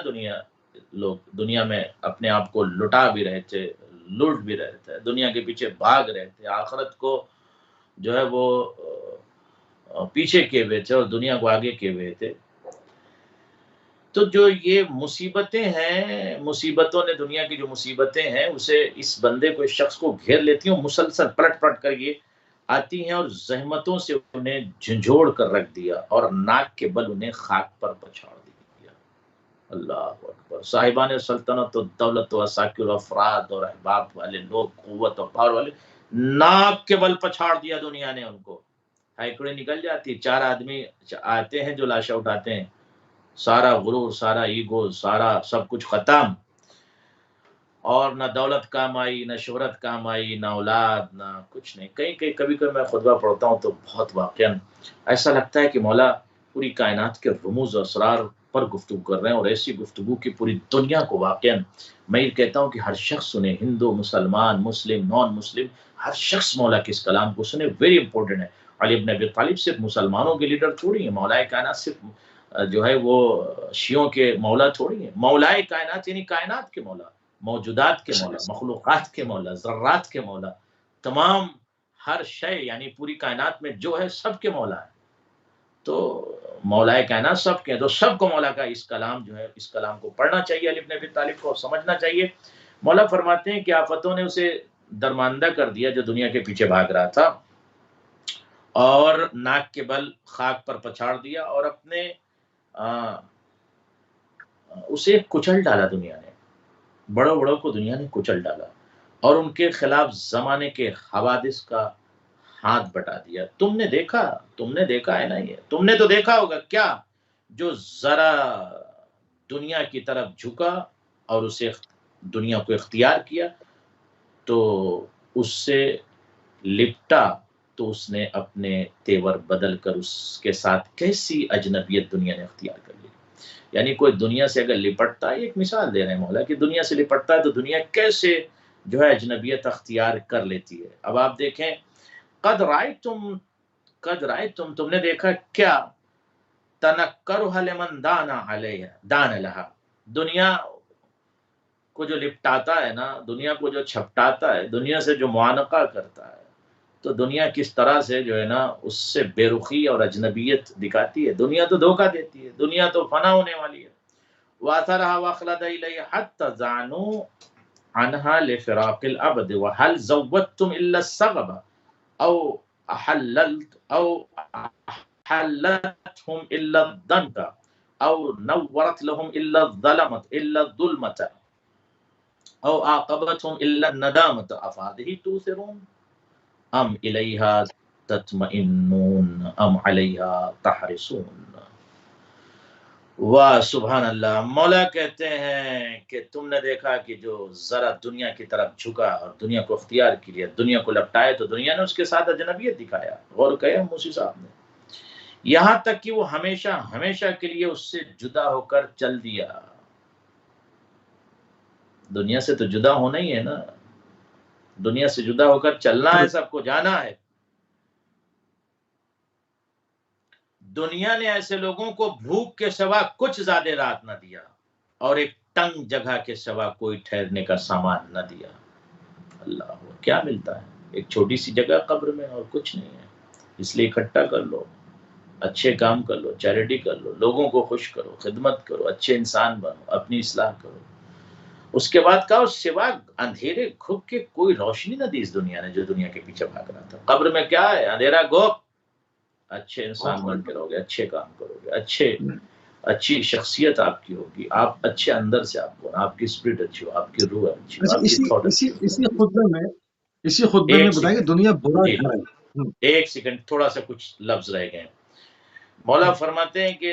B: لوگ دنیا میں اپنے آپ کو لٹا بھی رہے تھے، لوٹ بھی رہے تھے، دنیا کے پیچھے بھاگ رہے تھے، آخرت کو جو ہے وہ پیچھے کیے ہوئے تھے اور دنیا کو آگے کیے ہوئے تھے. تو جو یہ مصیبتیں ہیں، مصیبتوں نے، دنیا کی جو مصیبتیں ہیں اسے، اس بندے کو، اس شخص کو گھیر لیتی ہیں، مسلسل پلٹ پلٹ کر یہ آتی ہیں اور زحمتوں سے انہیں جھنجھوڑ کر رکھ دیا اور ناک کے بل انہیں خاک پر پچھاڑ دیا. اللہ اکبر. صاحبان سلطنت و دولت و اساکر و افراد اور احباب والے لوگ، قوت و پاور والے، ناک کے بل پچھاڑ دیا دنیا نے ان کو. ہائیکڑیں نکل جاتی، 4 آدمی آتے ہیں جو لاشیں اٹھاتے ہیں، سارا غرور، سارا ایگو، سارا سب کچھ ختم، اور نہ دولت کام آئی، نہ شہرت کام آئی، نہ اولاد، نہ کچھ نہیں. کہیں کبھی میں خطبہ پڑھتا ہوں تو بہت واقعا ایسا لگتا ہے کہ مولا پوری کائنات کے رموز و اسرار پر گفتگو کر رہے ہیں، اور ایسی گفتگو کی پوری دنیا کو واقعا میں یہ کہتا ہوں کہ ہر شخص سنے، ہندو، مسلمان، مسلم، نان مسلم، ہر شخص مولا کے اس کلام کو سنے. ویری امپورٹنٹ ہے. علی بن ابی طالب صرف مسلمانوں کے لیڈر تھوڑی ہیں، مولا کائنات صرف جو ہے وہ شیعوں کے مولا تھوڑی ہیں. مولا کائنات یعنی کائنات کے مولا، موجودات کے مولا، مخلوقات کے مولا، ذرات کے مولا، تمام ہر شے یعنی پوری کائنات میں جو ہے سب کے مولا ہے. تو مولا کائنات سب کے ہیں، تو سب کو مولا کا اس کلام جو ہے، اس کلام کو پڑھنا چاہیے، علی بن ابی طالب کو سمجھنا چاہیے. مولا فرماتے ہیں کہ آفتوں نے اسے درماندہ کر دیا جو دنیا کے پیچھے بھاگ رہا تھا، اور ناک کے بل خاک پر پچھاڑ دیا، اور اپنے اسے کچل ڈالا. دنیا نے بڑوں بڑوں کو دنیا نے کچل ڈالا، اور ان کے خلاف زمانے کے حوادث کا ہاتھ بٹا دیا. تم نے دیکھا ہے نا، یہ تم نے تو دیکھا ہوگا کیا، جو ذرا دنیا کی طرف جھکا اور اسے دنیا کو اختیار کیا تو اس سے لپٹا، تو اس نے اپنے تیور بدل کر اس کے ساتھ کیسی اجنبیت دنیا نے اختیار کر لی. یعنی کوئی دنیا سے اگر لپٹتا ہے، ایک مثال دے رہے ہیں مولا کہ دنیا سے لپٹتا ہے تو دنیا کیسے جو ہے اجنبیت اختیار کر لیتی ہے. اب آپ دیکھیں، قد رأیتم، تم نے دیکھا کیا، تنکرها لمن دان لها، دنیا کو جو لپٹاتا ہے نا، دنیا کو جو چھپٹاتا ہے، دنیا سے جو معانقہ کرتا ہے، تو دنیا کس طرح سے جو ہے نا اس سے بے رخی اور اجنبیت دکھاتی ہے. دنیا تو دھوکہ دیتی ہے، دنیا تو فنا ہونے والی ہے. وَأَثَرَهَا وَأَخْلَدَ إِلَيْهَا حَتَّى زَعْنُوا عَنْهَا لِفِرَاقِ الْأَبَدِ وَهَلْ زَوَّدْتُمْ إِلَّا السَّغَبَ أَوْ أَحَلَّتْهُمْ إِلَّا الضَّنْكَ أَوْ نَوَّرَتْ لَهُمْ إِلَّا الظُّلْمَةَ أَوْ عَاقَبَتْهُمْ إِلَّا النَّدَامَةَ أَفَهَذِهِ تُؤْثِرُونَ أَمْ إِلَيْهَا تَطْمَئِنُّونَ أَمْ عَلَيْهَا تَحْرِصُونَ. واہ سبحان اللہ. مولا کہتے ہیں کہ تم نے دیکھا کہ جو ذرا دنیا کی طرف جھکا اور دنیا کو اختیار کیا، دنیا کو لپٹائے، تو دنیا نے اس کے ساتھ اجنبیت دکھایا. غور کیا موسی صاحب نے، یہاں تک کہ وہ ہمیشہ کے لیے اس سے جدا ہو کر چل دیا. دنیا سے تو جدا ہونا ہی ہے نا، دنیا سے جدا ہو کر چلنا ہے، سب کو جانا ہے. دنیا نے ایسے لوگوں کو بھوک کے سوا کچھ زیادہ رات نہ دیا، اور ایک تنگ جگہ کے سوا کوئی ٹھہرنے کا سامان نہ دیا. اللہ کیا ملتا ہے؟ ایک چھوٹی سی جگہ قبر میں، اور کچھ نہیں ہے. اس لیے اکٹھا کر لو، اچھے کام کر لو، چیریٹی کر لو، لوگوں کو خوش کرو، خدمت کرو، اچھے انسان بنو، اپنی اصلاح کرو. اس کے بعد کہا سوا اندھیرے گھپ کے کوئی روشنی نہ دی اس دنیا نے، جو دنیا کے پیچھے بھاگ رہا تھا. قبر میں کیا ہے؟ اندھیرا گھپ. اچھے انسان بن کے رہو گے، اچھے کام کرو گے، اچھی شخصیت آپ کی ہوگی، آپ اچھے اندر سے، آپ کی اسپرٹ اچھی ہو، آپ کی روح اچھی ہو، آپ کی تھاٹ اچھی ہو.
A: اسی خطبے میں بتائیں کہ دنیا برا گھر ہے.
B: ایک سیکنڈ، تھوڑا سا کچھ لفظ رہ گئے. مولا فرماتے ہیں کہ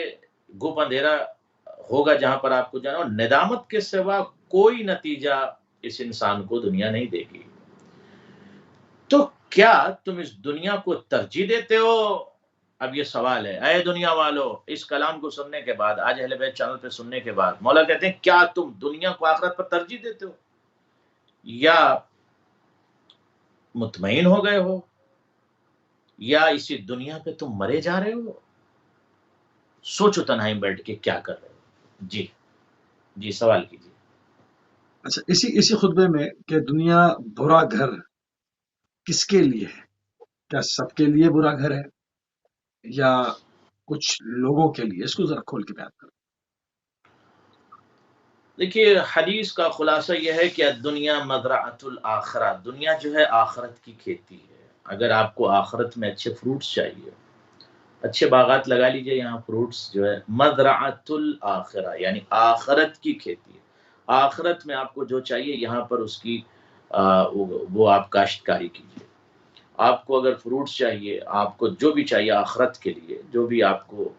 B: گھپ اندھیرا ہوگا جہاں پر آپ کو جانا، اور ندامت کے سوا کوئی نتیجہ اس انسان کو دنیا نہیں دے گی. تو کیا تم اس دنیا کو ترجیح دیتے ہو؟ اب یہ سوال ہے. اے دنیا والو، اس کلام کو سننے کے بعد، آج اہل بیت چینل پہ سننے کے بعد، مولا کہتے ہیں کیا تم دنیا کو آخرت پر ترجیح دیتے ہو، یا مطمئن ہو گئے ہو، یا اسی دنیا پہ تم مرے جا رہے ہو؟ سوچو تنہائی بیٹھ کے کیا کر رہے ہو. جی سوال کیجیے.
A: اچھا، اسی خطبے میں کہ دنیا برا گھر کس کے لیے ہے؟ کیا سب کے لیے برا گھر ہے؟ یا کچھ لوگوں کے لیے؟ اس کو ذرا کھول کے بیان کریں۔
B: دیکھیے حدیث کا خلاصہ یہ ہے کہ دنیا مزرعۃ الآخرہ، دنیا جو ہے آخرت کی کھیتی ہے۔ اگر آپ کو آخرت میں اچھے فروٹس چاہیے، اچھے باغات لگا لیجئے، یہاں فروٹس جو ہے مزرعۃ الآخرہ یعنی آخرت کی کھیتی ہے۔ آخرت میں آپ کو جو چاہیے یہاں پر اس کی وہ آپ کاشتکاری کیجیے۔ آپ کو اگر فروٹس چاہیے، آپ کو جو بھی چاہیے آخرت کے لیے، جو بھی آپ کو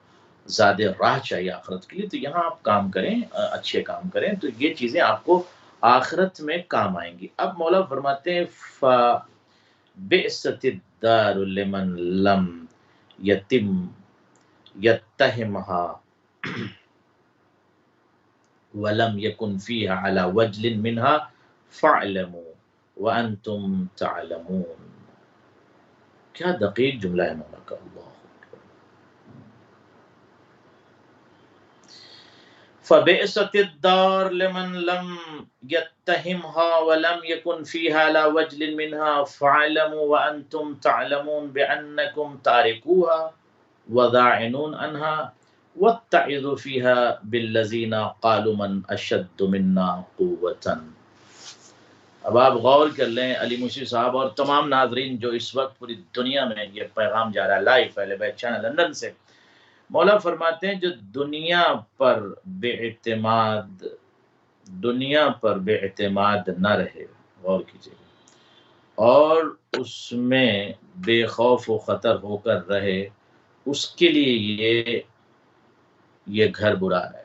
B: زیادہ راہ چاہیے آخرت کے لیے، تو یہاں آپ کام کریں، اچھے کام کریں، تو یہ چیزیں آپ کو آخرت میں کام آئیں گی۔ اب مولا فرماتے ہیں فَبِئْسَتِ الدَّارُ لِمَنْ لَمْ یتم یتہمها ولم یکن فیہا علی وجل منها فاعلموا وانتم تعلمون۔ کیا دقیق جملہ ہے مولا کا، اللہ اکبر۔ فبئست الدار لمن لم يتهمها ولم يكن فيها لا وجل منها فاعلموا وانتم تعلمون بانكم تاركوها وذاعنون عنها واتعظوا فيها بالذين قالوا من اشد منا قوة۔ اب آپ غور کر لیں علی موسی صاحب اور تمام ناظرین جو اس وقت پوری دنیا میں یہ پیغام جا رہا ہے لائیو پہلے بیت چینل لندن سے، مولا فرماتے ہیں جو دنیا پر بے اعتماد نہ رہے، غور کیجیے، اور اس میں بے خوف و خطر ہو کر رہے، اس کے لیے یہ گھر برا ہے۔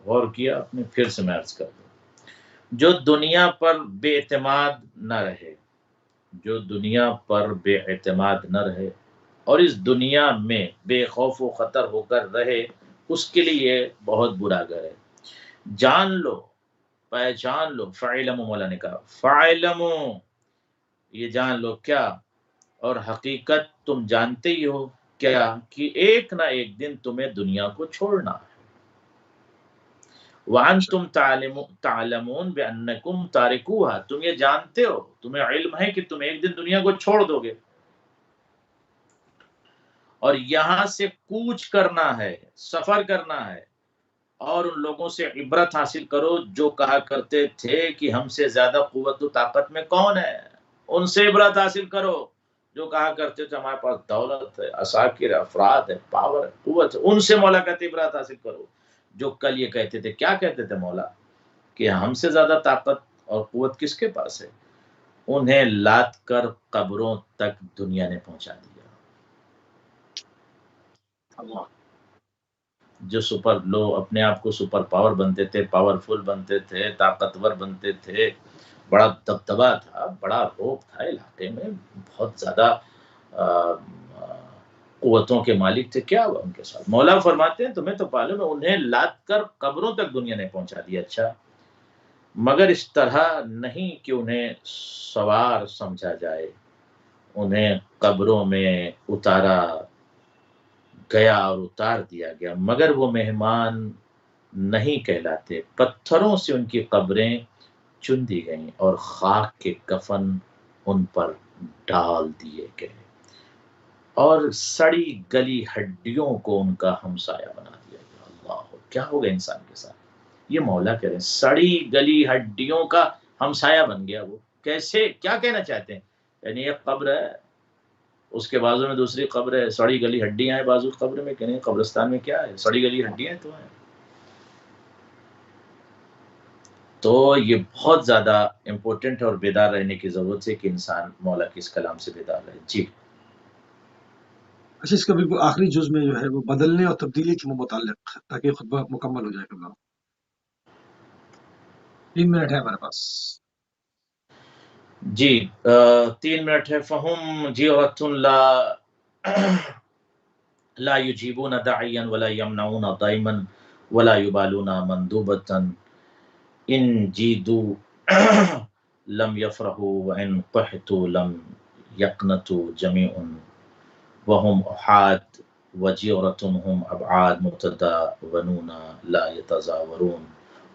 B: غور کیا آپ نے؟ پھر سے میں عرض کر دوں، جو دنیا پر بے اعتماد نہ رہے، جو دنیا پر بے اعتماد نہ رہے اور اس دنیا میں بے خوف و خطر ہو کر رہے، اس کے لیے بہت برا گھر ہے۔ جان لو، پہچان لو، فعلموا مولا نے کہا، فعلموا یہ جان لو کیا، اور حقیقت تم جانتے ہی ہو کیا، کہ ایک نہ ایک دن تمہیں دنیا کو چھوڑنا ہے۔ وَأَنْتُمْ تَعْلَمُونَ بِأَنَّكُمْ تَارِكُوهَا، تم یہ جانتے ہو، تمہیں علم ہے کہ تم ایک دن دنیا کو چھوڑ دو گے، اور یہاں سے کوچ کرنا ہے، سفر کرنا ہے، اور ان لوگوں سے عبرت حاصل کرو جو کہا کرتے تھے کہ ہم سے زیادہ قوت و طاقت میں کون ہے، ان سے عبرت حاصل کرو جو کہا کرتے تھے ہمارے پاس دولت ہے، عساکر، افراد ہے، پاور ہے، قوت ہے، ان سے مولا کہتے عبرت حاصل کرو جو کل یہ کہتے تھے۔ کیا کہتے تھے مولا؟ کہ ہم سے زیادہ طاقت اور قوت کس کے پاس ہے؟ انہیں لاد کر قبروں تک دنیا نے پہنچا دیا۔
A: اللہ،
B: جو لو اپنے آپ کو سپر پاور بنتے تھے، پاورفل بنتے تھے، طاقتور بنتے تھے، بڑا دبدبا تھا، بڑا روب تھا علاقے میں، بہت زیادہ قوتوں کے مالک تھے، کیا ہوا ان کے ساتھ؟ مولا فرماتے ہیں تمہیں تو معلوم ہے انہیں لاد کر قبروں تک دنیا نے پہنچا دیا۔ اچھا، مگر اس طرح نہیں کہ انہیں سوار سمجھا جائے، انہیں قبروں میں اتارا گیا اور اتار دیا گیا، مگر وہ مہمان نہیں کہلاتے، پتھروں سے ان کی قبریں چن دی گئیں اور خاک کے کفن ان پر ڈال دیے گئے، اور سڑی گلی ہڈیوں کو ان کا ہمسایہ بنا دیا گیا۔ اللہ، کیا ہوگا انسان کے ساتھ؟ یہ مولا کہہ رہے ہیں سڑی گلی ہڈیوں کا ہمسایہ بن گیا۔ وہ کیسے، کیا کہنا چاہتے ہیں؟ یعنی ایک قبر ہے، اس کے بازو میں دوسری قبر ہے، سڑی گلی ہڈیاں ہیں بازو قبر میں، کہنے قبرستان میں کیا ہے؟ سڑی گلی ہڈیاں تو ہیں۔ تو یہ بہت زیادہ امپورٹنٹ اور بیدار رہنے کی ضرورت ہے کہ انسان مولا کے اس کلام سے بیدار رہے۔ جی
A: اچھا، اس کا بالکل آخری جز میں جو ہے وہ بدلنے اور تبدیلی کے متعلق، تاکہ خطبہ مکمل ہو جائے قبلہ۔ 3 منٹ ہے ہمارے پاس۔
B: جی 3 منٹ ہے۔ فہم جیرۃ لا یجیبون داعیا ولا یمنعون ضیما ولا یبالون مندوبۃ ان جیدوا لم یفرحوا وان قحطوا لم یقنطوا جمیع وهم احاد وجیرۃ هم ابعاد متداونون لا یتزاورون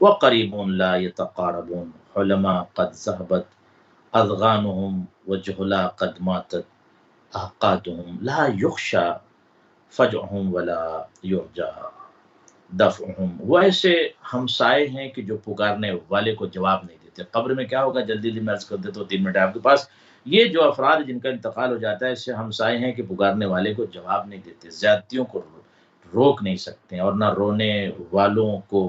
B: وقریب لا یتقاربون حلما قد ذهبت اذغانهم وجہلا قد ماتت احقادهم لا یخشى فجعهم ولا یرجى دفعهم. وہ ایسے ہمسائے ہیں کہ جو پکارنے والے کو جواب نہیں دیتے. قبر میں کیا ہوگا، جلدی جلدی میں عرض کر دیتا ہوں، 3 منٹ ہے آپ کے پاس. یہ جو افراد جن کا انتقال ہو جاتا ہے، ایسے ہمسائے ہیں کہ پکارنے والے کو جواب نہیں دیتے، زیادتیوں کو روک نہیں سکتے، اور نہ رونے والوں کو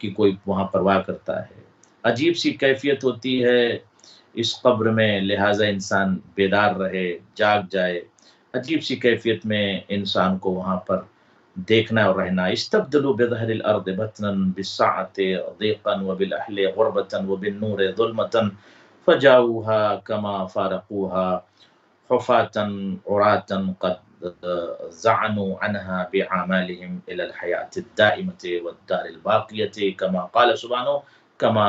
B: کی کوئی وہاں پرواہ کرتا ہے. عجیب سی کیفیت ہوتی ہے اس قبر میں، لہٰذا انسان بیدار رہے، جاگ جائے. عجیب سی کیفیت میں انسان کو وہاں پر دیکھنا اور رہنا. استبدلوا بظہر الارض بطنا بالسعۃ ضیقا وبالاہل غربۃ وبالنور ظلمۃ فجاؤوها كما فارقوها حفاة عراة قد زعنوا عنها بأعمالهم إلى الحياة الدائمة والدار الباقية كما قال سبحانه كما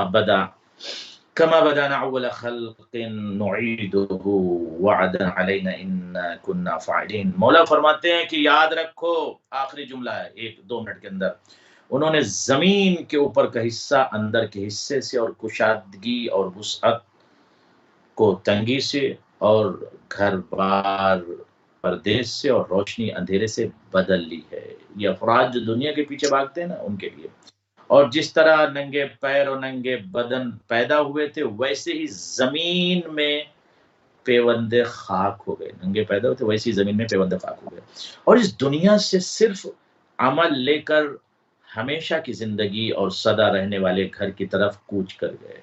B: بدأنا أول خلق نعيده وعدا علينا إنا كنا فاعلين. مولا فرماتے ہیں کہ یاد رکھو، آخری جملہ ہے 1-2 منٹ کے اندر، انہوں نے زمین کے اوپر کا حصہ اندر کے حصے سے، اور کشادگی اور وسعت کو تنگی سے، اور گھر بار پردیس سے، اور روشنی اندھیرے سے بدل لی ہے. یہ افراد جو دنیا کے پیچھے بھاگتے ہیں نا، ان کے لیے. اور جس طرح ننگے پیر اور ننگے بدن پیدا ہوئے تھے، ویسے ہی زمین میں پیوندے خاک ہو گئے. ننگے پیدا ہوئے تھے، ویسے ہی زمین میں پیوندے خاک ہو گئے، اور اس دنیا سے صرف عمل لے کر ہمیشہ کی زندگی اور سدا رہنے والے گھر کی طرف کوچ کر گئے.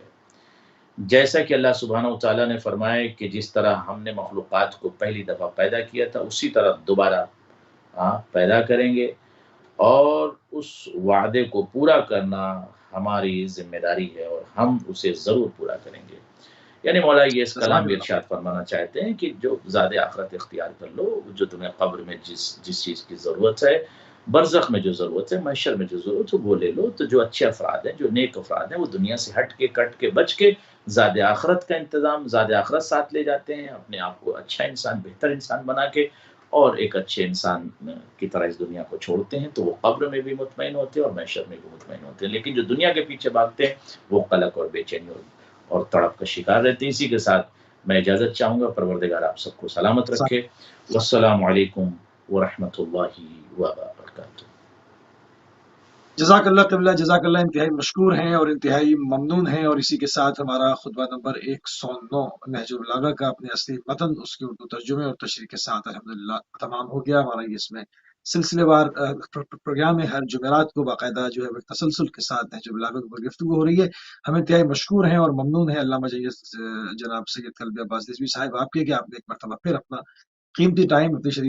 B: جیسا کہ اللہ سبحانہ و تعالیٰ نے فرمایا کہ جس طرح ہم نے مخلوقات کو پہلی دفعہ پیدا کیا تھا، اسی طرح دوبارہ پیدا کریں گے، اور اس وعدے کو پورا کرنا ہماری ذمہ داری ہے، اور ہم اسے ضرور پورا کریں گے. یعنی مولا یہ اس کلام میں ارشاد فرمانا چاہتے ہیں کہ جو زاد آخرت اختیار کر لو، جو تمہیں قبر میں جس چیز کی ضرورت ہے، برزخ میں جو ضرورت ہے، محشر میں جو ضرورت ہے، وہ لے لو. تو جو اچھے افراد ہیں، جو نیک افراد ہیں، وہ دنیا سے ہٹ کے، کٹ کے، بچ کے زاد آخرت کا انتظام، زاد آخرت ساتھ لے جاتے ہیں، اپنے آپ کو اچھا انسان، بہتر انسان بنا کے، اور ایک اچھے انسان کی طرح اس دنیا کو چھوڑتے ہیں. تو وہ قبر میں بھی مطمئن ہوتے ہیں اور محشر میں بھی مطمئن ہوتے ہیں. لیکن جو دنیا کے پیچھے بھاگتے ہیں، وہ قلق اور بے چینی اور تڑپ کا شکار رہتے ہیں. اسی کے ساتھ میں اجازت چاہوں گا. پروردگار آپ سب کو سلامت رکھے. والسلام علیکم ورحمۃ اللہ وبرکاتہ.
A: جزاک اللہ قبلہ، جزاک اللہ. انتہائی مشکور ہیں اور انتہائی ممنون ہیں. اور اسی کے ساتھ ہمارا خطبہ نمبر 109 نہج البلاغہ کا اپنے اصلی متن، اس کے اردو ترجمے اور تشریح کے ساتھ الحمدللہ تمام ہو گیا. ہمارا یہ اس میں سلسلے وار پروگرام ہے. ہر جمعرات کو باقاعدہ جو ہے وہ تسلسل کے ساتھ نہج البلاغہ پر گفتگو ہو رہی ہے. ہم انتہائی مشکور ہیں اور ممنون ہیں علامہ جناب سید قلبی عباس رضوی صاحب آپ کے، کہ آپ نے ایک مرتبہ پھر اپنا قیمتی ٹائم اپنی شریف